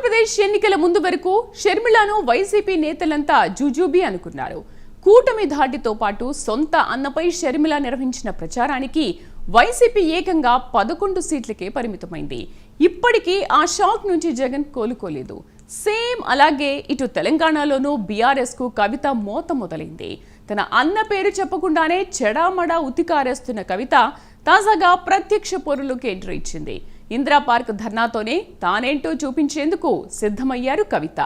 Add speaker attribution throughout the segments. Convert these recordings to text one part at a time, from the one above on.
Speaker 1: ఆంధ్రప్రదేశ్ ఎన్నికల ముందు వరకు షర్మిలను వైసీపీ నేతలంతా జుజుబీ అనుకున్నారు. కూటమి ధాటితో పాటు సొంత అన్నపై షర్మిల నిర్వహించిన ప్రచారానికి వైసీపీ ఏకంగా 11 సీట్లకే పరిమితమైంది. ఇప్పటికీ ఆ షాక్ నుంచి జగన్ కోలుకోలేదు. సేమ్ అలాగే ఇటు తెలంగాణలోనూ బీఆర్ఎస్ కు కవిత మోత మొదలైంది. తన అన్న పేరు చెప్పకుండానే చెడామడా ఉతికారేస్తున్న కవిత తాజాగా ప్రత్యక్ష పోరులోకి ఎంట్రీ ఇచ్చింది. ఇందిరా పార్క్ ధర్నాతోనే తానేంటో చూపించేందుకు సిద్ధమయ్యారు కవిత.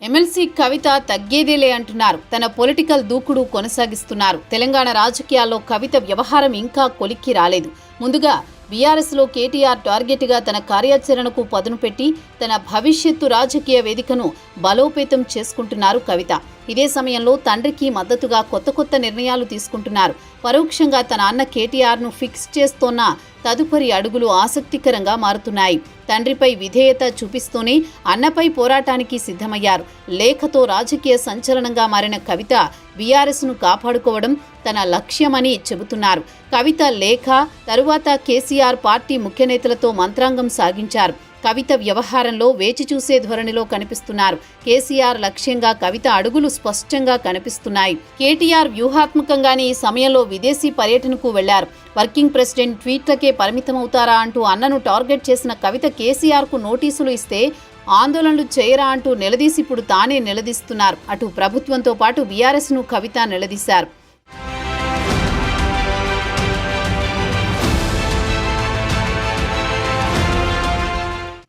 Speaker 2: ఎమ్మెల్సీ కవిత తగ్గేదేలే అంటున్నారు. తన పొలిటికల్ దూకుడు కొనసాగిస్తున్నారు. తెలంగాణ రాజకీయాల్లో కవిత వ్యవహారం ఇంకా కొలిక్కి రాలేదు. ముందుగా బీఆర్ఎస్లో కేటీఆర్ టార్గెట్గా తన కార్యాచరణకు పదును పెట్టి తన భవిష్యత్తు రాజకీయ వేదికను బలోపేతం చేసుకుంటున్నారు కవిత. ఇదే సమయంలో తండ్రికి మద్దతుగా కొత్త నిర్ణయాలు తీసుకుంటున్నారు. పరోక్షంగా తన అన్న కేటీఆర్ను ఫిక్స్ చేస్తోన్న తదుపరి అడుగులు ఆసక్తికరంగా మారుతున్నాయి. తండ్రిపై విధేయత చూపిస్తూనే అన్నపై పోరాటానికి సిద్ధమయ్యారు. లేఖతో రాజకీయ సంచలనంగా మారిన కవిత బీఆర్ఎస్ను కాపాడుకోవడం తన లక్ష్యమని చెబుతున్నారు. కవిత లేఖ తరువాత కేసీఆర్ పార్టీ ముఖ్య నేతలతో మంత్రాంగం సాగించారు. కవిత వ్యవహారంలో వేచి చూసే ధోరణిలో కనిపిస్తున్నారు. కేసీఆర్ లక్ష్యంగా కవిత అడుగులు స్పష్టంగా కనిపిస్తున్నాయి. కేటీఆర్ వ్యూహాత్మకంగానే ఈ సమయంలో విదేశీ పర్యటనకు వెళ్లారు. వర్కింగ్ ప్రెసిడెంట్ ట్వీట్లకే పరిమితమవుతారా అంటూ అన్నను టార్గెట్ చేసిన కవిత కేసీఆర్కు నోటీసులు ఇస్తే ఆందోళనలు చేయరా అంటూ నిలదీసి ఇప్పుడు తానే నిలదీస్తున్నారు. అటు ప్రభుత్వంతో పాటు బీఆర్ఎస్ను కవిత నిలదీశారు.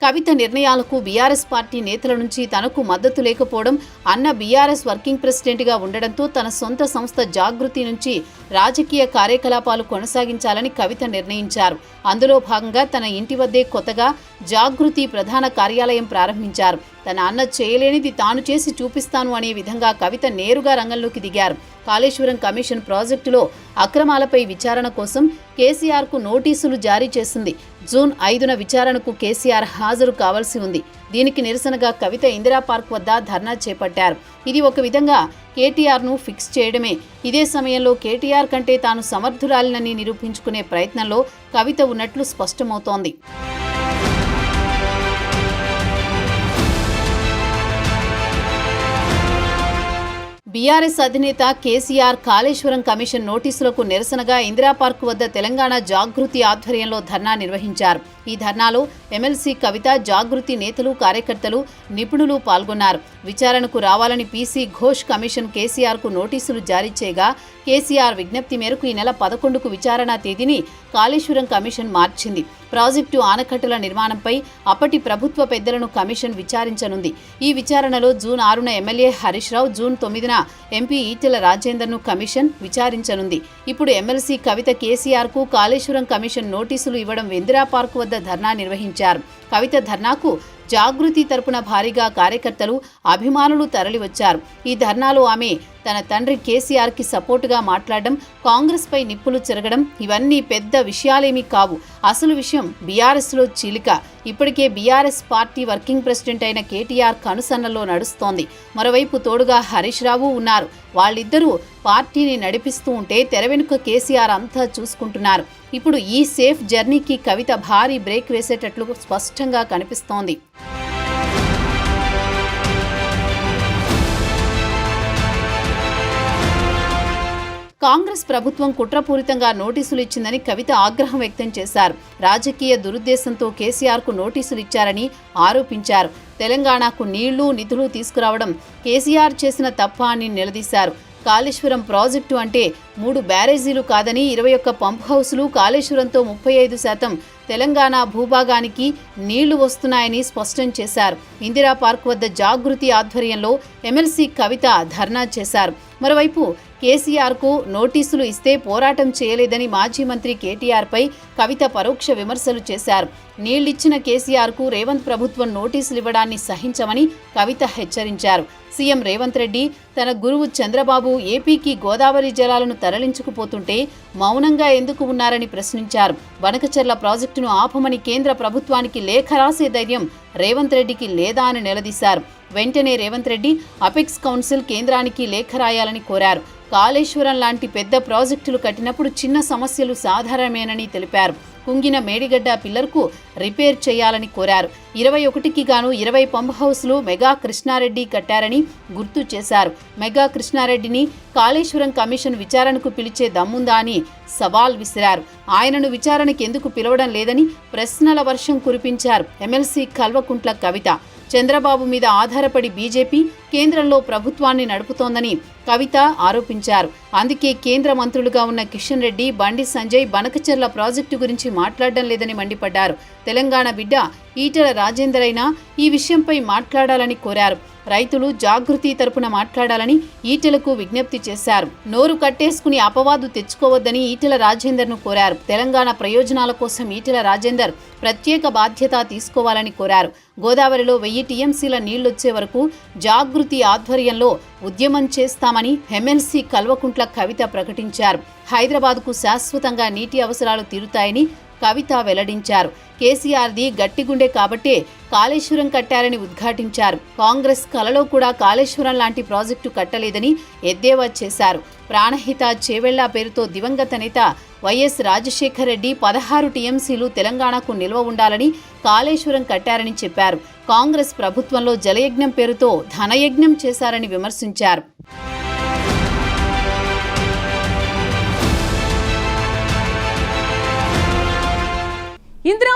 Speaker 2: కవిత నిర్ణయాలకు బీఆర్ఎస్ పార్టీ నేతల నుంచి తనకు మద్దతు లేకపోవడం, అన్న బీఆర్ఎస్ వర్కింగ్ ప్రెసిడెంట్గా ఉండడంతో తన సొంత సంస్థ జాగృతి నుంచి రాజకీయ కార్యకలాపాలు కొనసాగించాలని కవిత నిర్ణయించారు. అందులో భాగంగా తన ఇంటి వద్దే కొత్తగా జాగృతి ప్రధాన కార్యాలయం ప్రారంభించారు. తన అన్న చేయలేనిది తాను చేసి చూపిస్తాను అనే విధంగా కవిత నేరుగా రంగంలోకి దిగారు. కాళేశ్వరం కమిషన్ ప్రాజెక్టులో అక్రమాలపై విచారణ కోసం కేసీఆర్కు నోటీసులు జారీ చేసింది. జూన్ 5న విచారణకు కేసీఆర్ హాజరు కావాల్సి ఉంది. దీనికి నిరసనగా కవిత ఇందిరా పార్క్ వద్ద ధర్నా చేపట్టారు. ఇది ఒక విధంగా కేటీఆర్ను ఫిక్స్ చేయడమే. ఇదే సమయంలో కేటీఆర్ కంటే తాను సమర్థురాలినని నిరూపించుకునే ప్రయత్నంలో కవిత ఉన్నట్లు స్పష్టమవుతోంది. బీఆర్ఎస్ అధినేత కేసీఆర్ కాళేశ్వరం కమిషన్ నోటీసులకు నిరసనగా ఇందిరా పార్క్ వద్ద తెలంగాణ జాగృతి ఆధ్వర్యంలో ధర్నా నిర్వహించారు. ఈ ధర్నాలో ఎమ్మెల్సీ కవిత, జాగృతి నేతలు, కార్యకర్తలు, నిపుణులు పాల్గొన్నారు. విచారణకు రావాలని పీసీ ఘోష్ కమిషన్ కేసీఆర్కు నోటీసులు జారీ చేయగా కేసీఆర్ విజ్ఞప్తి మేరకు ఈ నెల 11కు విచారణ తేదీని కాళేశ్వరం కమిషన్ మార్చింది. ప్రాజెక్టు ఆనకట్టల నిర్మాణంపై అప్పటి ప్రభుత్వ పెద్దలను కమిషన్ విచారించనుంది. ఈ విచారణలో June 6న MLA Harish Rao, June 9న MP Etela రాజేందర్ను commission విచారించనుంది. ఇప్పుడు ఎమ్మెల్సీ కవిత కేసీఆర్కు కాళేశ్వరం కమిషన్ నోటీసులు ఇవ్వడం ఇందిరా పార్క్ వద్ద ధర్నా నిర్వహించారు. కవిత ధర్నాకు జాగృతి తరపున భారీగా కార్యకర్తలు, అభిమానులు తరలివచ్చారు. ఈ ధర్నాలో ఆమె తన తండ్రి కేసీఆర్కి సపోర్టుగా మాట్లాడడం, కాంగ్రెస్పై నిప్పులు చెరగడం ఇవన్నీ పెద్ద విషయాలేమీ కావు. అసలు విషయం బీఆర్ఎస్లో చీలిక. ఇప్పటికే బీఆర్ఎస్ పార్టీ వర్కింగ్ ప్రెసిడెంట్ అయిన కేటీఆర్ కనుసన్నల్లో నడుస్తోంది. మరోవైపు తోడుగా హరీష్ రావు ఉన్నారు. వాళ్ళిద్దరూ పార్టీని నడిపిస్తూ ఉంటే తెర వెనుక కేసీఆర్ అంతా చూసుకుంటున్నారు. ఇప్పుడు ఈ సేఫ్ జర్నీకి కవిత భారీ బ్రేక్ వేసేటట్లు స్పష్టంగా కనిపిస్తోంది. కాంగ్రెస్ ప్రభుత్వం కుట్రపూరితంగా నోటీసులు ఇచ్చిందని కవిత ఆగ్రహం వ్యక్తం చేశారు. రాజకీయ దురుద్దేశంతో కేసీఆర్కు నోటీసులు ఇచ్చారని ఆరోపించారు. తెలంగాణకు నీళ్లు, నిధులు తీసుకురావడం కేసీఆర్ చేసిన తప్ప అని నిలదీశారు. కాళేశ్వరం ప్రాజెక్టు అంటే 3 బ్యారేజీలు కాదని 21 పంప్ హౌసులు, కాళేశ్వరంతో 35% తెలంగాణ భూభాగానికి నీళ్లు వస్తున్నాయని స్పష్టం చేశారు. ఇందిరా పార్క్ వద్ద జాగృతి ఆధ్వర్యంలో ఎమ్మెల్సీ కవిత ధర్నా చేశారు. మరోవైపు కేసీఆర్కు నోటీసులు ఇస్తే పోరాటం చేయలేదని మాజీ మంత్రి కేటీఆర్పై కవిత పరోక్ష విమర్శలు చేశారు. నీళ్లిచ్చిన కేసీఆర్కు రేవంత్ ప్రభుత్వం నోటీసులు ఇవ్వడాన్ని సహించమని కవిత హెచ్చరించారు. సీఎం రేవంత్ రెడ్డి తన గురువు చంద్రబాబు ఏపీకి గోదావరి జలాలను తరలించుకుపోతుంటే మౌనంగా ఎందుకు ఉన్నారని ప్రశ్నించారు. బనకచెర్ల ప్రాజెక్టును ఆపమని కేంద్ర ప్రభుత్వానికి లేఖ రాసే ధైర్యం రేవంత్ రెడ్డికి లేదా అని నిలదీశారు. వెంటనే రేవంత్ రెడ్డి అపెక్స్ కౌన్సిల్ కేంద్రానికి లేఖ రాయాలని కోరారు. కాళేశ్వరం లాంటి పెద్ద ప్రాజెక్టులు కట్టినప్పుడు చిన్న సమస్యలు సాధారణమేనని తెలిపారు. కుంగిన మేడిగడ్డ పిల్లర్కు రిపేర్ చేయాలని కోరారు. 21కి గాను 20 పంప్ హౌస్లు మెగా కృష్ణారెడ్డి కట్టారని గుర్తు చేశారు. మెగా కృష్ణారెడ్డిని కాళేశ్వరం కమిషన్ విచారణకు పిలిచే దమ్ముందా అని సవాల్ విసిరారు. ఆయనను విచారణకు ఎందుకు పిలవడం లేదని ప్రశ్నల వర్షం కురిపించారు ఎమ్మెల్సీ కల్వకుంట్ల కవిత. చంద్రబాబు మీద ఆధారపడి బీజేపీ కేంద్రంలో ప్రభుత్వాన్ని నడుపుతోందని కవిత ఆరోపించారు. అందుకే కేంద్ర మంత్రులుగా ఉన్న కిషన్ రెడ్డి, బండి సంజయ్ బనకచెర్ల ప్రాజెక్టు గురించి మాట్లాడడం లేదని మండిపడ్డారు. తెలంగాణ బిడ్డ ఈటెల రాజేందర్ అయినా ఈ విషయంపై మాట్లాడాలని కోరారు. రైతులు జాగృతి తరపున మాట్లాడాలని ఈటెలకు విజ్ఞప్తి చేశారు. నోరు కట్టేసుకుని అపవాదు తెచ్చుకోవద్దని ఈటెల రాజేందర్ను కోరారు. తెలంగాణ ప్రయోజనాల కోసం ఈటెల రాజేందర్ ప్రత్యేక బాధ్యత తీసుకోవాలని కోరారు. గోదావరిలో 1000 టీఎంసీల నీళ్లొచ్చే వరకు జాగృతి ఆధ్వర్యంలో ఉద్యమం చేస్తామని ఎమ్మెల్సీ కల్వకుంట్ల కవిత ప్రకటించారు. హైదరాబాద్కు శాశ్వతంగా నీటి అవసరాలు తీరుతాయని కవిత వెల్లడించారు. కేసీఆర్ది గట్టిగుండే కాబట్టే కాళేశ్వరం కట్టారని ఉద్ఘాటించారు. కాంగ్రెస్ కలలో కూడా కాళేశ్వరం లాంటి ప్రాజెక్టు కట్టలేదని ఎద్దేవా చేశారు. ప్రాణహిత చేవెళ్ల పేరుతో దివంగత నేత వైఎస్ రాజశేఖర్ రెడ్డి 16 టీఎంసీలు తెలంగాణకు నిల్వ ఉండాలని కాళేశ్వరం కట్టారని చెప్పారు. కాంగ్రెస్ ప్రభుత్వంలో జలయజ్ఞం పేరుతో ధనయజ్ఞం చేశారని విమర్శించారు.
Speaker 1: ఇందిరా